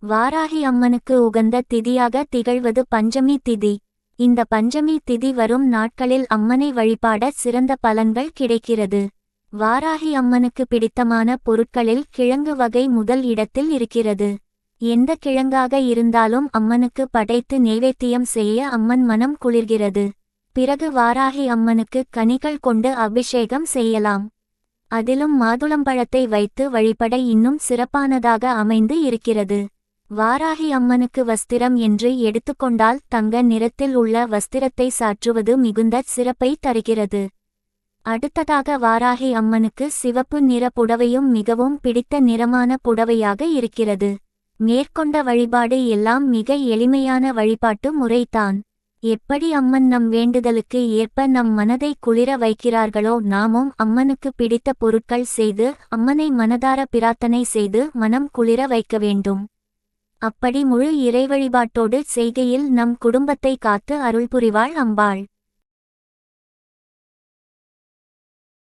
வாராகி அம்மனுக்கு உகந்த திதியாக திகழ்வது பஞ்சமி திதி. இந்த பஞ்சமி திதி வரும் நாட்களில் அம்மனை வழிபாட சிறந்த பலன்கள் கிடைக்கிறது. வாராகி அம்மனுக்கு பிடித்தமான பொருட்களில் கிழங்கு வகை முதல் இடத்தில் இருக்கிறது. எந்த கிழங்காக இருந்தாலும் அம்மனுக்கு படைத்து நைவேத்தியம் செய்ய அம்மன் மனம் குளிர்கிறது. பிறகு வாராகி அம்மனுக்கு கனிகள் கொண்டு அபிஷேகம் செய்யலாம். அதிலும் மாதுளம்பழத்தை வைத்து வழிபட இன்னும் சிறப்பானதாக அமைந்து இருக்கிறது. வாராகி அம்மனுக்கு வஸ்திரம் என்று எடுத்துக்கொண்டால் தங்க நிறத்தில் உள்ள வஸ்திரத்தை சாற்றுவது மிகுந்த சிறப்பை தருகிறது. அடுத்ததாக வாராகி அம்மனுக்கு சிவப்பு நிற புடவையும் மிகவும் பிடித்த நிறமான புடவையாக இருக்கிறது. மேற்கொண்ட வழிபாடு எல்லாம் மிக எளிமையான வழிபாட்டு முறைதான். எப்படி அம்மன் நம் வேண்டுதலுக்கு ஏற்ப நம் மனதை குளிர வைக்கிறார்களோ நாமும் அம்மனுக்கு பிடித்த பொருட்கள் செய்து அம்மனை மனதார பிரார்த்தனை செய்து மனம் குளிர வைக்க வேண்டும். அப்படி முழு இறை வழிபாட்டோடு செய்கையில் நம் குடும்பத்தை காத்து அருள் புரிவாள் அம்பாள்.